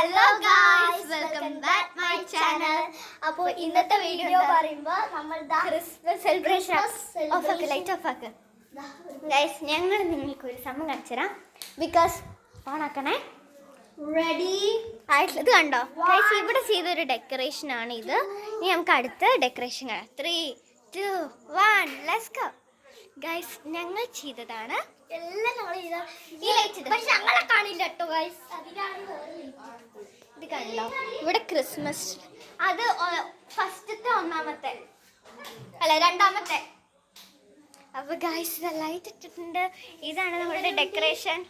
Hello guys, welcome back my channel. അപ്പോൾ ഇന്നത്തെ video പറയുമ്പോൾ നമ്മൾ ക്രിസ്മസ് സെലിബ്രേഷൻ ഗൈസ്, ഞങ്ങൾ നിങ്ങൾക്ക് ഒരു സംഭവം കാണിച്ചു തരാം. ബിക്കോസ് ഓണാക്കണേ, റെഡി ആയിട്ടുള്ളത് കണ്ടോ ഗൈസ്? ഇവിടെ ചെയ്തൊരു ഡെക്കറേഷൻ ആണ് ഇത്. ഇനി നമുക്ക് അടുത്ത ഡെക്കറേഷൻ കാണാം. 3, 2, 1 ലെറ്റ്സ് ഗോ. ഗൈസ്, ഞങ്ങൾ ചെയ്തതാണ് എല്ലാം. ഞങ്ങൾ ചെയ്ത ഈ ലൈറ്റ്, പക്ഷെ ഞങ്ങളെ കാണില്ല കേട്ടോ ഗൈസ്. ഇത് കണ്ടോ? ഇവിടെ ക്രിസ്മസ്, അത് ഫസ്റ്റത്തെ ഒന്നാമത്തെ അല്ല രണ്ടാമത്തെ. അപ്പൊ ഗൈസ്, ലൈറ്റ് ഇട്ടിട്ടുണ്ട്. ഇതാണ് നമ്മുടെ ഡെക്കറേഷൻ.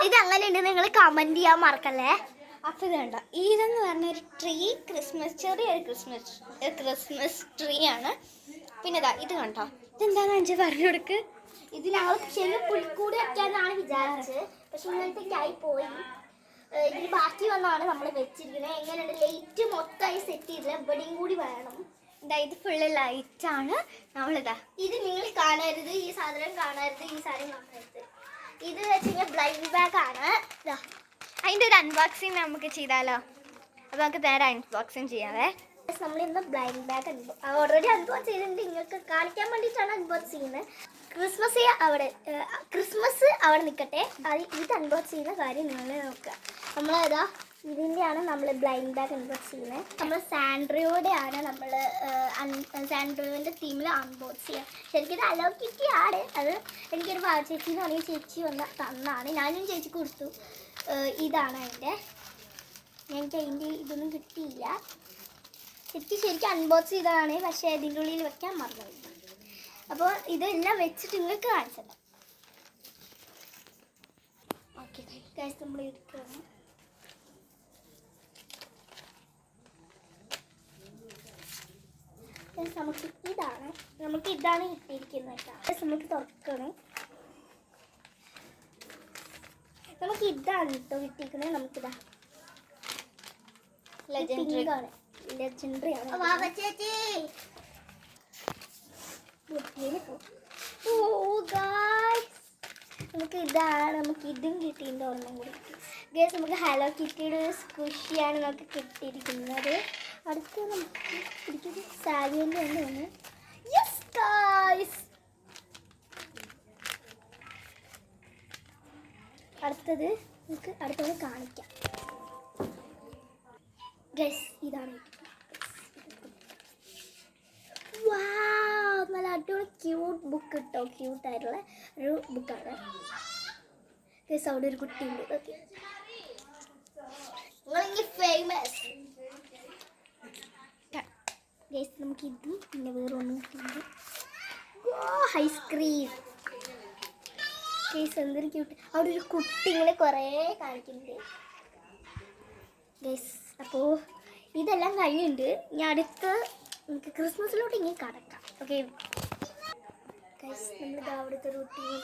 ഇത് അങ്ങനെ ഉണ്ട്, നിങ്ങൾ കമന്റ് ചെയ്യാൻ മറക്കല്ലേ. അപ്പൊ ഇത് കണ്ടോ, ഇതെന്ന് പറഞ്ഞ ഒരു ട്രീ, ക്രിസ്മസ്, ചെറിയൊരു ക്രിസ്മസ് ട്രീ ആണ്. പിന്നെ ഇത് കണ്ടോ, ഇതെന്താന്ന് അഞ്ച് പറഞ്ഞു കൊടുക്ക്. ഇത് ഞങ്ങൾ ചെറിയ പുൽക്കൂടി വെക്കാന്നാണ് വിചാരിച്ചത്, പക്ഷെ ഇങ്ങനത്തേക്ക് ആയി പോയി. ഇതിന് ബാക്കി വന്നാണ് നമ്മൾ വെച്ചിരിക്കുന്നത്. എങ്ങനെയുണ്ട്? ലൈറ്റ് മൊത്തമായി സെറ്റ് ചെയ്തില്ല, ഇവിടെയും കൂടി വേണം. ഇത് ഫുള്ള് ലൈറ്റാണ്. നമ്മളിതാ ഇത് നിങ്ങൾ കാണരുത്, ഈ സാധനം കാണരുത്, ഈ സാധനം കാണരുത്. ഇത് വെച്ച് കഴിഞ്ഞാൽ ബ്ലൈൻഡ് ബാഗ് ആണ്. അതിൻ്റെ ഒരു അൺബോക്സിങ് നമുക്ക് ചെയ്താലോ? അപ്പോൾ നമുക്ക് നേരെ അൺബോക്സിങ് ചെയ്യാവേ. നമ്മൾ ഇന്ന് ബ്ലൈൻഡ് ബാഗ് ഓൾറെഡി അൺബോക്സ് ചെയ്തിട്ടുണ്ട്. നിങ്ങൾക്ക് കാണിക്കാൻ വേണ്ടിയിട്ടാണ് അൺബോക്സ് ചെയ്യുന്നത്. ക്രിസ്മസ് അവിടെ നിൽക്കട്ടെ, അത് ഇത് അൺബോക്സ് ചെയ്യുന്ന കാര്യം നിങ്ങൾ നോക്കുക. നമ്മളേതാ ഇതിൻ്റെയാണ് നമ്മൾ ബ്ലൈൻഡ് ബാഗ് അൺബോക്സ് ചെയ്യുന്നത്. നമ്മൾ സാൻഡ്രിയോടെയാണ് സാൻഡ്രിയോൻ്റെ തീമിൽ അൺബോക്സ് ചെയ്യുക. ശരിക്കും ഇത് അലോ കിറ്റി ആണ്. അത് എനിക്കൊരു ചേച്ചി എന്ന് പറഞ്ഞ ചേച്ചി തന്നാണ്, ഞാനും ചേച്ചിക്ക് കൊടുത്തു. ഇതാണ് അതിൻ്റെ. ഞങ്ങൾക്ക് അതിൻ്റെ ഇതൊന്നും കിട്ടിയില്ല. ശരിക്കും അൺബോക്സ് ചെയ്തതാണ്, പക്ഷേ ഇതിൻ്റെ ഉള്ളിൽ വെക്കാൻ മറന്നു. അപ്പോൾ ഇതെല്ലാം വെച്ചിട്ട് നിങ്ങൾക്ക് കാണിച്ചത്. ഓക്കെ ഗൈസ്, നമ്മൾ എടുക്കണം. നമുക്ക് ഇതാണ് കിട്ടിയിരിക്കുന്നത് കേട്ടോ. നമുക്ക് തുറക്കണം. നമുക്ക് ഇതാണ് കേട്ടോ കിട്ടിയിരിക്കുന്നത്. നമുക്കിതാ ലെജൻഡറി ആണ്. നമുക്ക് ഇതാണ്, നമുക്ക് ഇതും കിട്ടിയിട്ടുണ്ട്. ഒന്നും കൂടി ഗൈസ്, നമുക്ക് ഹലോ കിറ്റിയുടെ സ്ക്വിഷിയാണ് നമുക്ക് കിട്ടിയിരിക്കുന്നത്. അടുത്ത് നമുക്ക് പിടിക്കുന്നത് സാരിയൻ്റെ ഒന്നാണ്. യെസ് ഗൈസ്, അടുത്തത് കാണിക്കാം ഗൈസ്. ഇതാണ് നല്ല അടിപൊളി ക്യൂട്ട് ബുക്ക് കിട്ടോ. ക്യൂട്ടായിട്ടുള്ള ഒരു ബുക്കാണ് ഗൈസ്. അവിടെ ഒരു കുട്ടിയുണ്ട്. Okay, famous guys. നമുക്ക് ഇതും പിന്നെ വേറെ ഒന്നും കിട്ടുന്നുണ്ട്. ഐസ്ക്രീം ഗൈസ്, എന്തൊരു ക്യൂട്ട്. അവിടെ ഒരു കുട്ടി ഇങ്ങനെ കുറേ കാണിക്കുന്നുണ്ട് ഗൈസ്. അപ്പോൾ ഇതെല്ലാം കഴിഞ്ഞിട്ടുണ്ട്. ഇനി അടുത്ത് നമുക്ക് ക്രിസ്മസിലോട്ട് ഇങ്ങനെ കടക്കാം. ഓക്കെ ഗൈസ്, നമ്മളിത് അവിടുത്തെ റൂട്ടീൻ